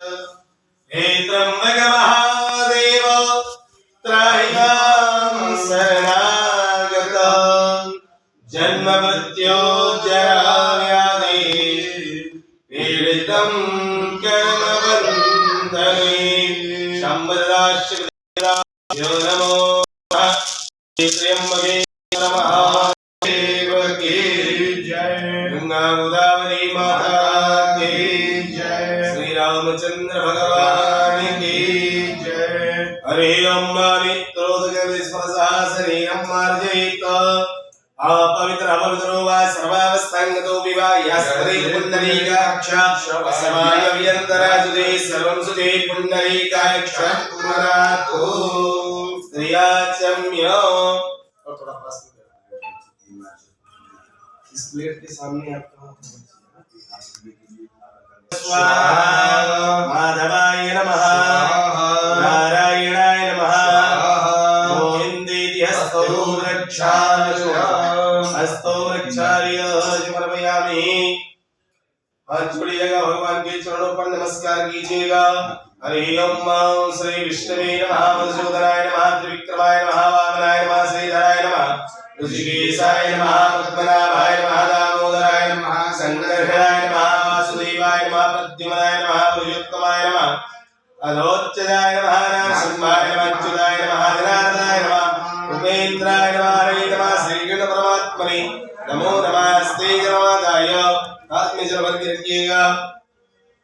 हे त्र्यंबक महादेव त्राहिमां शरणागत जन्म मृत्यु जरा व्याधि पीडितं कर्मबन्धने शम्बरदाश्यो नमो त्र्यंबके महादेव की जय। गंगा गोदावरी माता की जय। श्री रामचंद्र भगवान की जय। हरे अम्बा शरीरं मार्जयित अपवित्र अपवित्रो वा सर्वावस्थांगतो विवा यास्त्री पुंडरीकाक्षा समायव्यन्तराजुते सर्वं सुते पुंडरीकाक्षा पुरातो स्त्रियाचम्य। और थोड़ा पास इस प्लेट के सामने आपका माधवाय नमः नारायणाय नमः गोविन्देति हस्तो रक्षार्य समर्पयामि। हाथ जोड़िएगा, भगवान के चरणों पर नमस्कार कीजिएगा। हरि ओम श्री विष्णवे नमः मधुसूदनाय नमः त्रिविक्रमाय नमः वामनाय नमः श्रीधराय नमः ऋषिकेशाय नमः पद्मनाभाय नमः दामोदराय नमः शंकराय नमः वासुदेवाय नमः प्रद्युम्नाय नमः पुरुषोत्तमाय नमः अलोच्यदाय नमः नरसिंहाय नमः अच्युताय नमः जनार्दनाय नमः उपेन्द्राय नमः हरे नमः श्रीकृष्ण परमात्मने नमो नमस्ते गणमाताय। हाथ में जल भर के रखिएगा,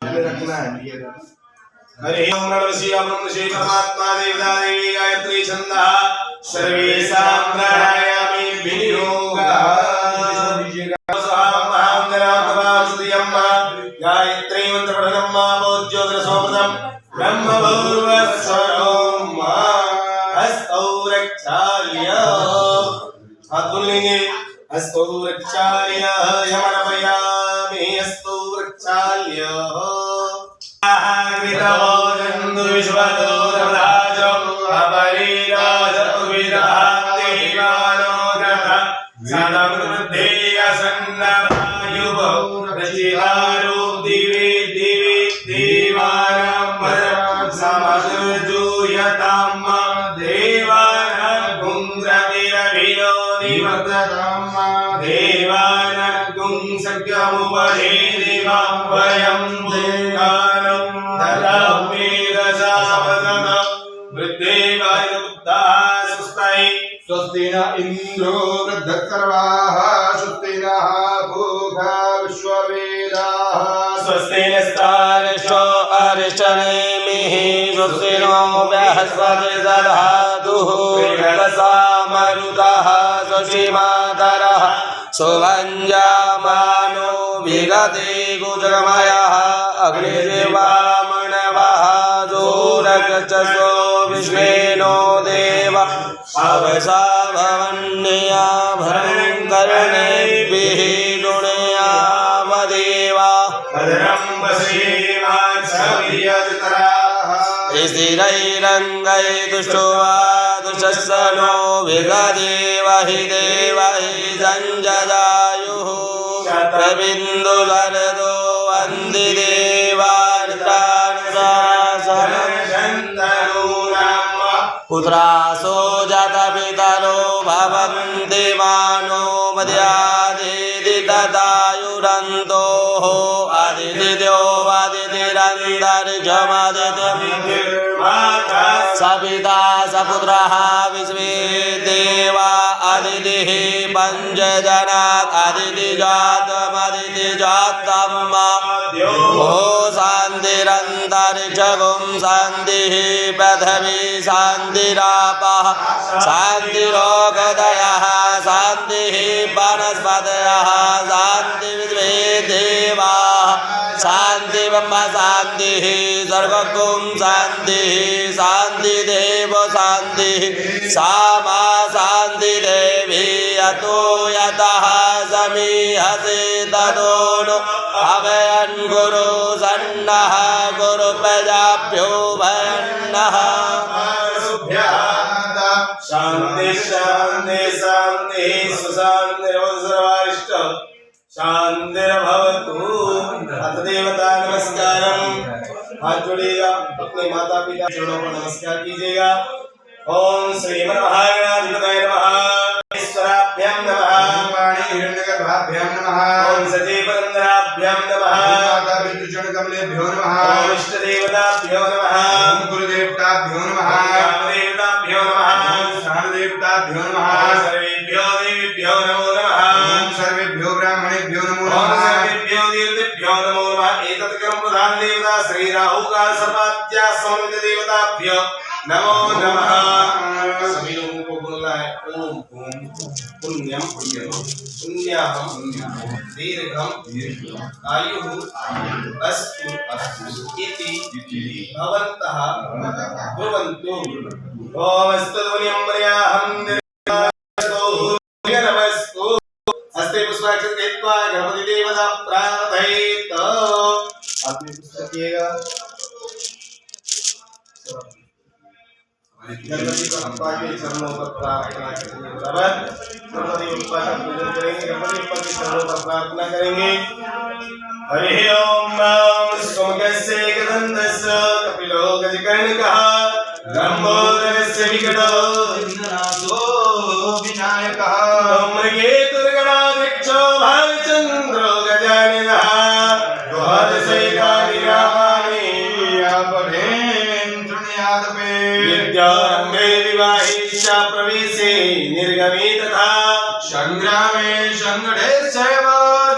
रखना है। हरि ओम नमः शिवाय ब्रह्म श्री परमात्मा देवता देवी गायत्री छंदः सर्वेषां प्राणायामि विनियोगः गायत्री मंत्र पठनं मा ज्योतिषोमृतं ब्रह्मभूर्वस्वरं मा हस्तौ रक्षार्य। हाथ धुल लेंगे। हस्तौ रक्षार्य यमनमयामि हस्तौ रक्षार्य कृतवोजन्तु विश्वतो रमराजो अपरिराजपुविदादेवानो गतः सदमृद्धे असन्नवायुवो रचितारो दिवे दिवे देवानां परं समजुयतां देवानां गुंद्रविरविनो निवर्ततां देवानां गुंसर्गमुपहे देवां वयं देवानं दलवेदसावदन वृद्धेवाय बुद्धाः सुस्ताय स्वस्ति न इंद्रो वृद्धकर्वाः स्वस्ति नः पूषा विश्ववेदाः स्वस्ति नस्तार्क्ष्यो अरिष्टनेमिः स्वस्ति नो बृहस्पतिर्दधातु मरुतः स्वस्ति मातरः सुभञ्जामानो विगते गुजरमयः अग्निर्वामणवः दूरगच्छसो विश्वेनो देव अवसा भवन्या भरं कर्णेभिः गुणयामदेवा भद्रं पश्येमाक्षभिर्यजत्राः स्थिरैरङ्गैः तुष्टुवा दुःशस्सनो विगदेवहि देवहि सञ्जदायुः शतबिन्दुशरदो वन्दि पुत्रासो जातपितरो भवन्ति मानो मद्यादिति तदायुरन्तोः अदितिद्यो अदितिरन्तर्जमदितिर्माता सपिता सपुत्रः विश्वे देवा अदितिः पञ्चजनात् अदितिजातमदितिजातं ओ शान्तिरन्तरिक्षगुं शान्तिः पृथिवी शान्तिरापः शान्तिरोगदयः शान्तिः वनस्पतयः शान्तिर्विश्वे देवाः शान्ति ब्रह्म शान्तिः सर्वगुं शान्तिः शान्तिदेव शान्तिः सा मा शान्तिदेवी यतो यतः समीहते ततो नो अभयं गुरु सन्नः गुरु प्रजाभ्यो भयन्नः शान्ति शान्ति शान्ति सुशान्तिर्भवतु शान्तिर्भवतु। अथ देवता नमस्कारम् हाथ जोड़िएगा, अपने माता पिता चरणों पर नमस्कार कीजिएगा। ओम श्री महागणाधिपतये नमः, ईश्वराभ्यां नमः, वाणी हिरण्यगर्भाभ्यां नमः, ओम सजीवरंद्राभ्यां नमः, माता विद्युचरणकमलेभ्यो नमः, ओम इष्टदेवताभ्यो नमः, ओम गुरुदेवताभ्यो नमः, ओम कामदेवताभ्यो नमः, ओम स्थानदेवताभ्यो नमः, ओम सर्वेभ्यो देवेभ्यो नमो नमः, ओम सर्वेभ्यो ब्राह्मणेभ्यो नमो ओम नमः, सर्वेभ्यो देवतेभ्यो नमो नमः। एतत् क्रम प्रधान देवता श्री राहुकाल सर्वाद्या समन्वित देवताभ्यो नमो नमः। सभी लोगों को बोलना है ओम पुण्यम पुण्यहम दीर्घम आयुः अस्तु इति भवन्तः ब्रुवन्तु। ओम स्तुवन्यं मर्याहं निर्गतो नमस्तु। हस्ते पुष्पाक्षर देत्वा गणपति देवता प्रार्थयेत। आपने पुस्तक किएगा गणपति बप्पा के चरणों पर प्रार्थना करेंगे। बराबर गणपति बप्पा का पूजन करेंगे, गणपति बप्पा के चरणों पर प्रार्थना करेंगे। हरि ओम सोमकस्य एकदन्तस्य कपिलो गजकर्णकः लंबोदरस्य विकटो विघ्ननाशो विनायकः मृगेतुर्गणाध्यक्षो भालचन्द्रो गजाननः द्वादशैकानि रामाणि विद्यारम्भे विवाहे च प्रवेशे निर्गमे तथा संग्रामे संगणे चैव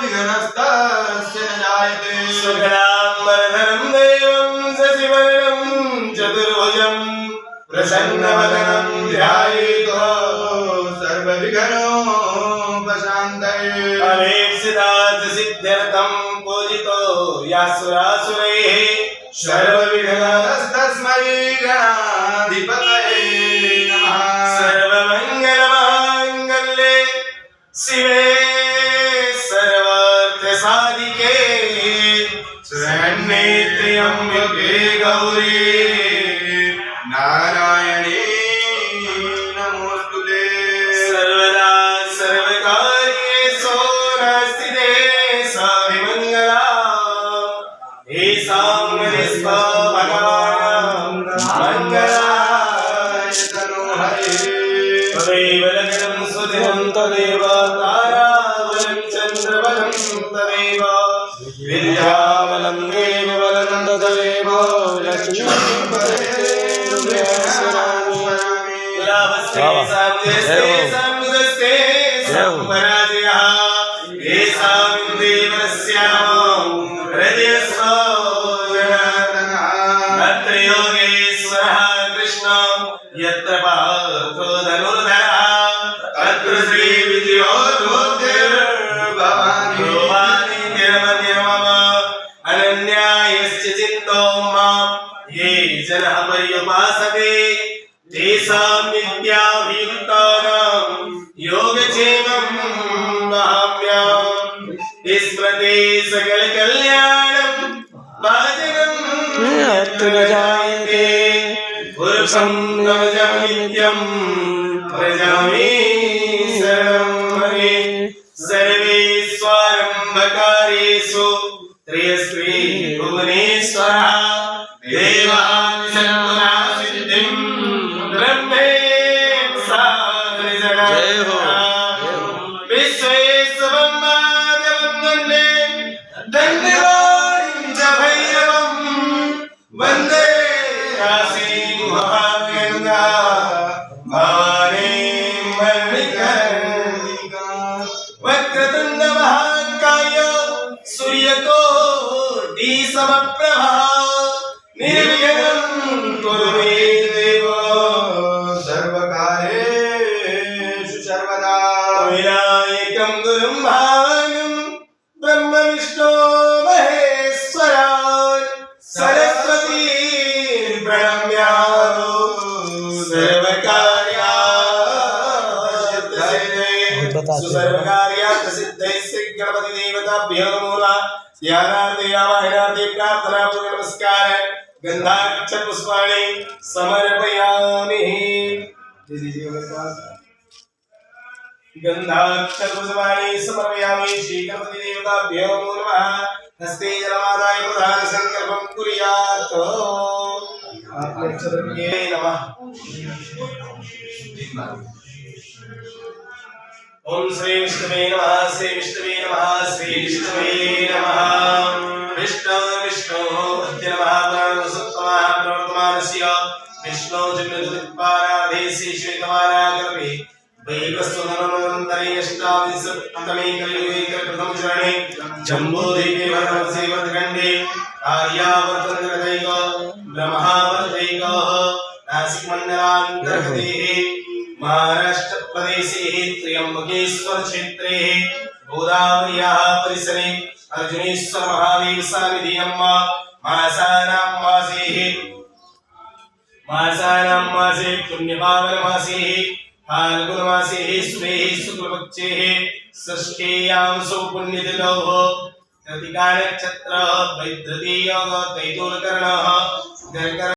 विघ्नस्तस्य न जायते। शुक्लाम्बरधरं देवं शशिवर्णं चतुर्भुजं प्रसन्नवदनं ध्यायेत् सर्वविघ्नोपशान्तये। अभीप्सितात् सिद्ध्यर्थं पूजितो यासुरासुरैः सर्वविघ्नस्तस्मै गणाधिपतये नमः। सर्वमङ्गलमाङ्गल्ये शिवे सर्वार्थसाधिके शरण्ये त्र्यम्बके गौरी नारायणी नमोस्तुते। सर्वदा सर्वकार्येषु नस्तिते सर्वमङ्गला ईशां निष्पा भगवान् मङ्गलाय तनोहरे। तदेव लग्नं सुदिनं तदेव ताराबलं चन्द्रबलं तदेव विद्याबलं देवबलं तदेव लाभस्ते साम्यस्ते सम्पराजयः येषां देवस्यामो हृदयस्थो जनार्दनः। अत्र योगेश्वरः कृष्णो यत्र पार्थो धनुर्धरः तत्र श्रीविजयोद्धुर्भवानी निर्मम अनन्यायश्च चिन्तो मां ये जनः पर्युपासते तेषां नित्याभियुक्तानां योगक्षेमं वहाम्यहम्। स्मृते सकलकल्याणं भाजनं यत्र न जायते पुरुषं न जामित्यं प्रजामि शरणं हरे। सर्वेष्वारम्भकारेषु त्रयश्री भुवनेश्वरः देवादिशक्तुना सिद्धिं ब्रह्मेशा धन्यवादं च भैरवं वन्दे काशीं महागङ्गा भवानीं मणिकर्णिकां। वक्रतुण्ड महाकाय सूर्यकोटि समप्रभा निर्विघ्नं कुरु मे देव सर्वकार्येषु सर्वदा। विनायकं गुरुं भानुं ब्रह्म विष्णु महेश्वरा सरस्वती प्रणम्या सर्वकार्यार्थ सिद्धये श्री गणपति देवताभ्यो नमः। ध्यानार्थे आवाहनार्थे प्रार्थना पूर्वक नमस्कार गंधाक्षर पुष्पाणि समर्पयामि। गंधाक्षर पुष्पाणि समर्पयामि। श्री गणपति देवताभ्यो नमः। हस्ते जलमादाय प्रधान संकल्पं कुर्यात् आत्मक्षत्रज्ञे नमः ओम श्री विष्णुवे नमः श्री विष्णुवे नमः श्री विष्णुवे नमः विष्णु विष्णु अद्य नमः प्राणसुत्तमः प्रवर्तमानस्य विष्णु जन्मदुत्पाराधेसि श्वेतवारागर्भे वैवस्वननोन्तरे अष्टाविंशतमे कलियुगे प्रथम चरणे जम्बूद्वीपे वर्धसे वर्धखण्डे आर्यावर्तनगतैक ब्रह्मावर्तैक नासिकमण्डलान्तर्गते महाराष्ट्र प्रदेशे त्र्यंबकेश्वर क्षेत्रे गोदावर्याः परिसरे अर्जुनेश्वर महादेव सानिध्यं मासानां मासे पुण्यपावन मासे फाल्गुन मासे शुभे शुक्लपक्षे षष्ठ्यां पुण्यतिथौ कृतिका नक्षत्र वैद्रतीय तैतुलकर्णः